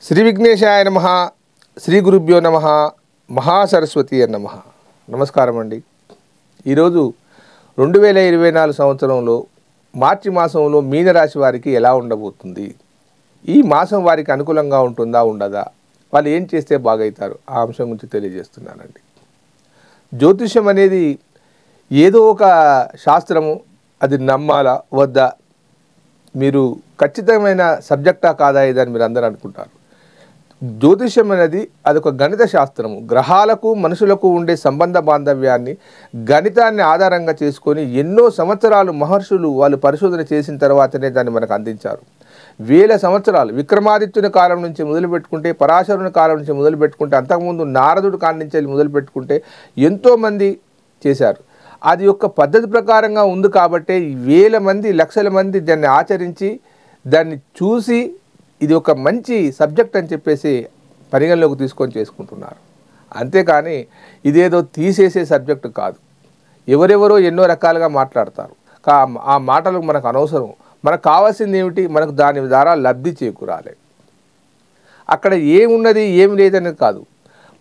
శ్రీ విఘ్నేశాయ నమః, శ్రీ గురుభ్యో నమః, మహాసరస్వతి నమః. నమస్కారం అండి. ఈరోజు 2024 సంవత్సరంలో మార్చి మాసంలో మీనరాశి వారికి ఎలా ఉండబోతుంది, ఈ మాసం వారికి అనుకూలంగా ఉంటుందా ఉండదా, వాళ్ళు ఏం చేస్తే బాగవుతారు, ఆ అంశం గురించి తెలియజేస్తున్నానండి. జ్యోతిష్యం అనేది ఏదో ఒక శాస్త్రము, అది నమ్మాలా వద్దా, మీరు ఖచ్చితమైన సబ్జెక్టా కాదా ఇదని మీరు అందరూ అనుకుంటారు. జ్యోతిష్యం అనేది అదొక గణిత శాస్త్రము. గ్రహాలకు మనుషులకు ఉండే సంబంధ బాంధవ్యాన్ని, గణితాన్ని ఆధారంగా చేసుకొని ఎన్నో సంవత్సరాలు మహర్షులు వాళ్ళు పరిశోధన చేసిన తర్వాతనే దాన్ని మనకు అందించారు. వేల సంవత్సరాలు విక్రమాదిత్యుని కాలం నుంచి మొదలుపెట్టుకుంటే, పరాశరుని కాలం నుంచి మొదలుపెట్టుకుంటే, అంతకుముందు నారదుడు కాలం నుంచి మొదలుపెట్టుకుంటే ఎంతోమంది చేశారు. అది యొక్క పద్ధతి ప్రకారంగా ఉంది కాబట్టే వేల మంది లక్షల మంది దాన్ని ఆచరించి దాన్ని చూసి ఇది ఒక మంచి సబ్జెక్ట్ అని చెప్పేసి పరిగణలోకి తీసుకొని చేసుకుంటున్నారు. అంతేకాని ఇదేదో తీసేసే సబ్జెక్టు కాదు. ఎవరెవరో ఎన్నో రకాలుగా మాట్లాడతారు. ఆ మాటలు మనకు అనవసరం. మనకు కావాల్సింది ఏమిటి, మనకు దాని ద్వారా లబ్ధి చేకూరాలి. అక్కడ ఏమున్నది ఏమి లేదనేది కాదు,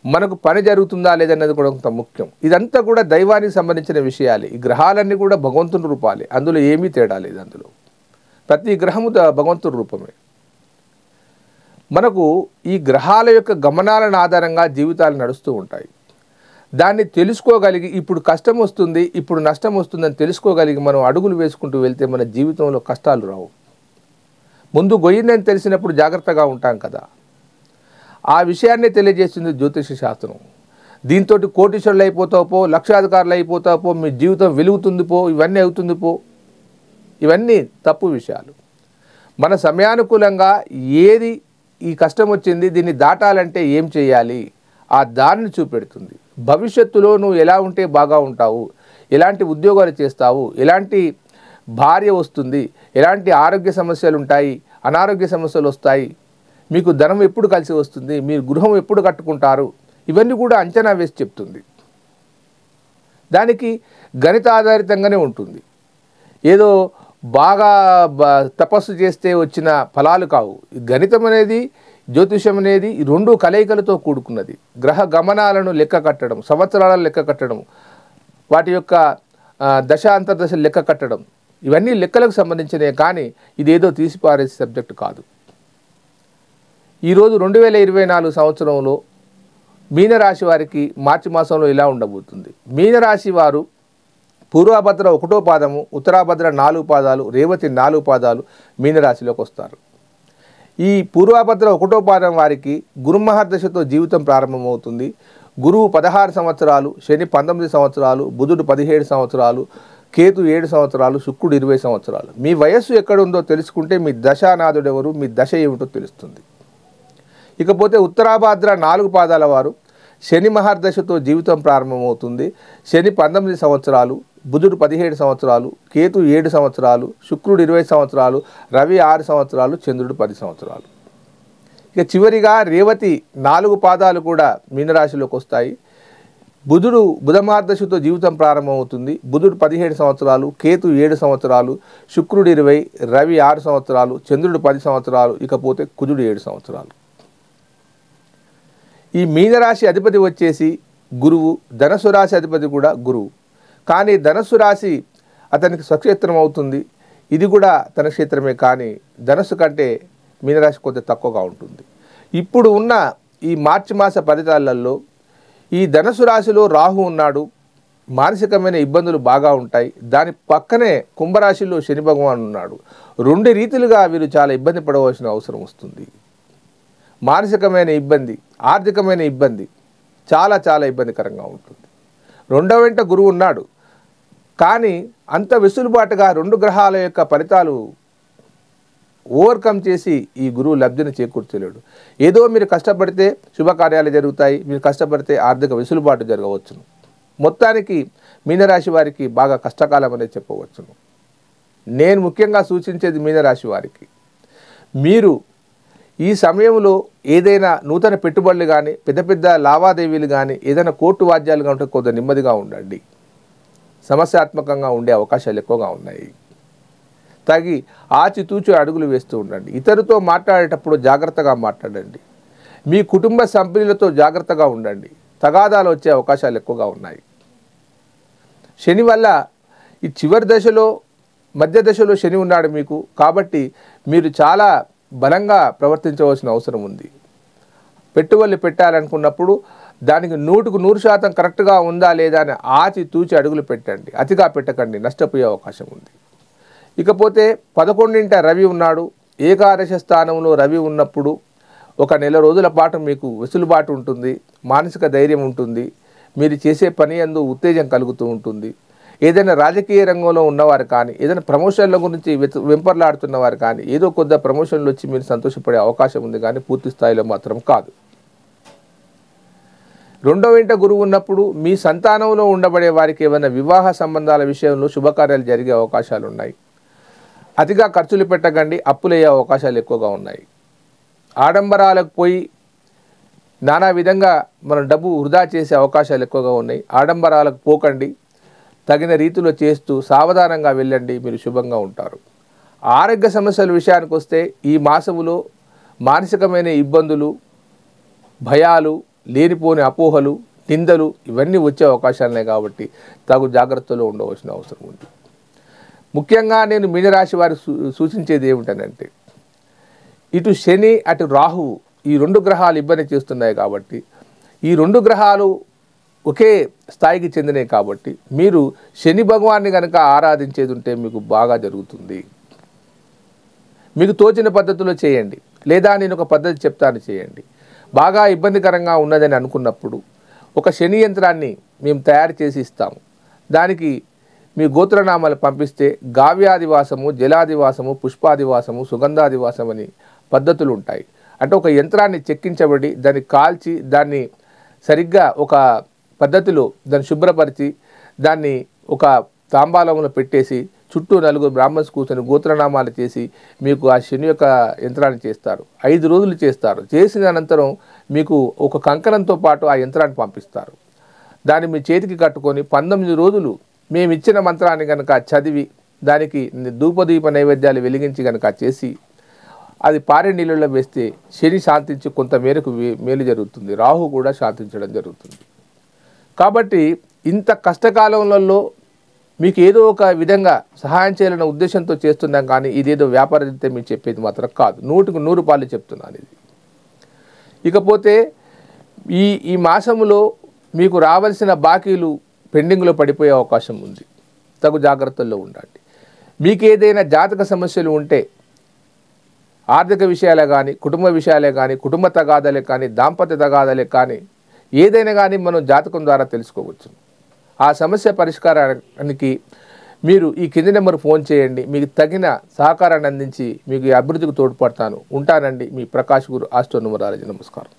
మనకు పని జరుగుతుందా లేదన్నది కూడా కొంత ముఖ్యం. ఇదంతా కూడా దైవానికి సంబంధించిన విషయాలే. ఈ గ్రహాలన్నీ కూడా భగవంతుని రూపాలే, అందులో ఏమీ తేడా లేదు. అందులో ప్రతి గ్రహము భగవంతుని రూపమే. మనకు ఈ గ్రహాల యొక్క గమనాలను ఆధారంగా జీవితాలు నడుస్తూ ఉంటాయి. దాన్ని తెలుసుకోగలిగి ఇప్పుడు కష్టం వస్తుంది, ఇప్పుడు నష్టం వస్తుందని తెలుసుకోగలిగి మనం అడుగులు వేసుకుంటూ వెళ్తే మన జీవితంలో కష్టాలు రావు. ముందు గొయ్యిందని తెలిసినప్పుడు జాగ్రత్తగా ఉంటాం కదా. ఆ విషయాన్నే తెలియజేస్తుంది జ్యోతిష శాస్త్రం. దీంతో కోటీశ్వరులు అయిపోతావు పో, లక్షాధికారులు అయిపోతావు పో, మీ జీవితం వెలుగుతుంది పో, ఇవన్నీ అవుతుంది పో, ఇవన్నీ తప్పు విషయాలు. మన సమయానుకూలంగా ఏది ఈ కష్టం వచ్చింది, దీన్ని దాటాలంటే ఏం చేయాలి, ఆ దారిని చూపెడుతుంది. భవిష్యత్తులో నువ్వు ఎలా ఉంటే బాగా ఉంటావు, ఎలాంటి ఉద్యోగాలు చేస్తావు, ఎలాంటి భార్య వస్తుంది, ఎలాంటి ఆరోగ్య సమస్యలు ఉంటాయి, అనారోగ్య సమస్యలు వస్తాయి, మీకు ధనం ఎప్పుడు కలిసి వస్తుంది, మీరు గృహం ఎప్పుడు కట్టుకుంటారు, ఇవన్నీ కూడా అంచనా వేసి చెప్తుంది. దానికి గణిత ఆధారితంగానే ఉంటుంది. ఏదో బాగా తపస్సు చేస్తే వచ్చిన ఫలాలు కావు. గణితం అనేది, జ్యోతిషం అనేది ఈ రెండు కలయికలతో కూడుకున్నది. గ్రహ గమనాలను లెక్క కట్టడం, సంవత్సరాలను లెక్క కట్టడం, వాటి యొక్క దశ అంతర్దశ లెక్క కట్టడం, ఇవన్నీ లెక్కలకు సంబంధించినవి. కానీ ఇదేదో తీసిపారేసే సబ్జెక్టు కాదు. ఈరోజు 2024 సంవత్సరంలో మీనరాశి వారికి మార్చి మాసంలో ఇలా ఉండబోతుంది. మీనరాశి వారు పూర్వభద్ర 1వ పాదము, ఉత్తరాభద్ర 4 పాదాలు, రేవతి 4 పాదాలు మీనరాశిలోకి వస్తారు. ఈ పూర్వభద్ర 1వ పాదం వారికి గురుమహర్దశతో జీవితం ప్రారంభమవుతుంది. గురువు 16 సంవత్సరాలు, శని 19 సంవత్సరాలు, బుధుడు 17 సంవత్సరాలు, కేతు 7 సంవత్సరాలు, శుక్రుడు 20 సంవత్సరాలు. మీ వయస్సు ఎక్కడుందో తెలుసుకుంటే మీ దశానాథుడు ఎవరు, మీ దశ ఏమిటో తెలుస్తుంది. ఇకపోతే ఉత్తరాభాద్ర 4 పాదాల వారు శని మహర్దశతో జీవితం ప్రారంభమవుతుంది. శని 19 సంవత్సరాలు, బుధుడు 17 సంవత్సరాలు, కేతు 7 సంవత్సరాలు, శుక్రుడు 20 సంవత్సరాలు, రవి 6 సంవత్సరాలు, చంద్రుడు 10 సంవత్సరాలు. ఇక చివరిగా రేవతి 4 పాదాలు కూడా మీనరాశిలోకి వస్తాయి. బుధ మహర్దశతో జీవితం ప్రారంభమవుతుంది. బుధుడు 17 సంవత్సరాలు, కేతు 7 సంవత్సరాలు, శుక్రుడు 20, రవి 6 సంవత్సరాలు, చంద్రుడు 10 సంవత్సరాలు, ఇకపోతే కుజుడు 7 సంవత్సరాలు. ఈ మీనరాశి అధిపతి వచ్చేసి గురువు, ధనస్సు రాశి అధిపతి కూడా గురువు. కానీ ధనస్సు రాశి అతనికి స్వక్షేత్రం అవుతుంది. ఇది కూడా తన క్షేత్రమే, కానీ ధనస్సు కంటే మీనరాశి కొంత తక్కువగా ఉంటుంది. ఇప్పుడు ఉన్న ఈ మార్చి మాస ఫలితాలలో ఈ ధనస్సు రాశిలో రాహు ఉన్నాడు. మానసికమైన ఇబ్బందులు బాగా ఉంటాయి. దాని పక్కనే కుంభరాశిలో శని భగవాన్ ఉన్నాడు. 2 రీతిలుగా వీరు చాలా ఇబ్బంది పడవలసిన అవసరం వస్తుంది. మానసికమైన ఇబ్బంది, ఆర్థికమైన ఇబ్బంది చాలా చాలా ఇబ్బందికరంగా ఉంటుంది. 2వ వెంట గురువు ఉన్నాడు, కానీ అంత వెసులుబాటుగా 2 గ్రహాల యొక్క ఫలితాలు ఓవర్కమ్ చేసి ఈ గురువు లబ్ధిని చేకూర్చలేడు. ఏదో మీరు కష్టపడితే శుభకార్యాలు జరుగుతాయి, మీరు కష్టపడితే ఆర్థిక వెసులుబాటు జరగవచ్చును. మొత్తానికి మీనరాశి వారికి బాగా కష్టకాలం అనేది చెప్పవచ్చును. నేను ముఖ్యంగా సూచించేది మీనరాశి వారికి, మీరు ఈ సమయంలో ఏదైనా నూతన పెట్టుబడులు కానీ, పెద్ద పెద్ద లావాదేవీలు కానీ, ఏదైనా కోర్టు వాద్యాలు కానీ కొంత నెమ్మదిగా ఉండండి. సమస్యాత్మకంగా ఉండే అవకాశాలు ఎక్కువగా ఉన్నాయి. తగి ఆచితూచి అడుగులు వేస్తూ ఉండండి. ఇతరుతో మాట్లాడేటప్పుడు జాగ్రత్తగా మాట్లాడండి. మీ కుటుంబ సభ్యులతో జాగ్రత్తగా ఉండండి, తగాదాలు వచ్చే అవకాశాలు ఎక్కువగా ఉన్నాయి. శని వల్ల ఈ చివరి దశలో మధ్య దశలో శని ఉన్నాడు మీకు, కాబట్టి మీరు చాలా బలంగా ప్రవర్తించవలసిన అవసరం ఉంది. పెట్టుబడులు పెట్టాలనుకున్నప్పుడు దానికి 100% కరెక్ట్గా ఉందా లేదా అని ఆచి తూచి అడుగులు పెట్టండి, అతిగా పెట్టకండి, నష్టపోయే అవకాశం ఉంది. ఇకపోతే 11ంట రవి ఉన్నాడు. ఏకాదశ స్థానంలో రవి ఉన్నప్పుడు ఒక నెల రోజుల పాటు మీకు వెసులుబాటు ఉంటుంది, మానసిక ధైర్యం ఉంటుంది, మీరు చేసే పని యందు ఉత్తేజం కలుగుతూ ఉంటుంది. ఏదైనా రాజకీయ రంగంలో ఉన్నవారు కానీ, ఏదైనా ప్రమోషన్ల గురించి వెంపర్లాడుతున్నవారు కానీ, ఏదో కొద్ది ప్రమోషన్లు వచ్చి మీరు సంతోషపడే అవకాశం ఉంది, కానీ పూర్తి స్థాయిలో మాత్రం కాదు. 2వ ఇంట గురువు ఉన్నప్పుడు మీ సంతానంలో ఉండబడే వారికి ఏమైనా వివాహ సంబంధాల విషయంలో శుభకార్యాలు జరిగే అవకాశాలు ఉన్నాయి. అతిగా ఖర్చులు పెట్టకండి, అప్పులయ్యే అవకాశాలు ఎక్కువగా ఉన్నాయి. ఆడంబరాలకు పోయి నానా విధంగా మనం డబ్బు వృధా చేసే అవకాశాలు ఎక్కువగా ఉన్నాయి. ఆడంబరాలకు పోకండి, తగిన రీతిలో చేస్తూ సావధానంగా వెళ్ళండి, మీరు శుభంగా ఉంటారు. ఆరోగ్య సమస్యల విషయానికి వస్తే ఈ మాసములో మానసికమైన ఇబ్బందులు, భయాలు, లేనిపోని అపోహలు, నిందలు ఇవన్నీ వచ్చే అవకాశాలున్నాయి. కాబట్టి తగు జాగ్రత్తలో ఉండవలసిన అవసరం ఉంది. ముఖ్యంగా నేను మీనరాశి వారికి సూచించేది ఏమిటనంటే, ఇటు శని అటు రాహువు ఈ 2 గ్రహాలు ఇబ్బంది చేస్తున్నాయి. కాబట్టి ఈ 2 గ్రహాలు ఒకే స్థాయికి చెందినవి. కాబట్టి మీరు శని భగవాన్ని కనుక ఆరాధించేది ఉంటే మీకు బాగా జరుగుతుంది. మీకు తోచిన పద్ధతిలో చేయండి, లేదా నేను ఒక పద్ధతి చెప్తాను చేయండి. బాగా ఇబ్బందికరంగా ఉన్నదని అనుకున్నప్పుడు ఒక శని యంత్రాన్ని మేము తయారు చేసి ఇస్తాము. దానికి మీ గోత్రనామాలు పంపిస్తే గావ్యాదివాసము, జలాదివాసము, పుష్పాదివాసము, సుగంధాదివాసం అని పద్ధతులు ఉంటాయి. అంటే ఒక యంత్రాన్ని చెక్కించబడి దాన్ని కాల్చి దాన్ని సరిగ్గా ఒక పద్ధతిలో దాన్ని శుభ్రపరిచి దాన్ని ఒక తాంబాలంలో పెట్టేసి చుట్టూ 4 బ్రాహ్మణ్స్ కూర్చొని గోత్రనామాలు చేసి మీకు ఆ శని యొక్క యంత్రాన్ని చేస్తారు. 5 రోజులు చేస్తారు. చేసిన అనంతరం మీకు ఒక కంకణంతో పాటు ఆ యంత్రాన్ని పంపిస్తారు. దాన్ని మీ చేతికి కట్టుకొని 19 రోజులు మేము ఇచ్చిన మంత్రాన్ని కనుక చదివి దానికి ధూపదీప నైవేద్యాలు వెలిగించి కనుక చేసి అది పారే నీళ్ళలో వేస్తే శని శాంతించి కొంత మేరకు మేలు జరుగుతుంది, రాహు కూడా శాంతించడం జరుగుతుంది. కాబట్టి ఇంత కష్టకాలంలో మీకు ఏదో ఒక విధంగా సహాయం చేయాలన్న ఉద్దేశంతో చేస్తున్నాం, కానీ ఇదేదో వ్యాపార రీత్యా మీకు చెప్పేది మాత్రం కాదు. 100కు 100 రూపాయలు చెప్తున్నాను ఇది. ఇకపోతే ఈ మాసములో మీకు రావాల్సిన బాకీలు పెండింగ్లో పడిపోయే అవకాశం ఉంది, తగు జాగ్రత్తల్లో ఉండండి. మీకు ఏదైనా జాతక సమస్యలు ఉంటే ఆర్థిక విషయాలే కానీ, కుటుంబ విషయాలే కానీ, కుటుంబ తగాదాలే కానీ, దాంపత్య తగాదాలే కానీ, ఏదైనా కానీ మనం జాతకం ద్వారా తెలుసుకోవచ్చు. ఆ సమస్య పరిష్కారానికి మీరు ఈ కింది నెంబర్ ఫోన్ చేయండి, మీకు తగిన సహకారాన్ని అందించి మీకు ఈ అభివృద్ధికి తోడ్పడతాను. ఉంటానండి, మీ ప్రకాష్ గురు ఆస్ట్రో న్యూమరాలజీ. నమస్కారం.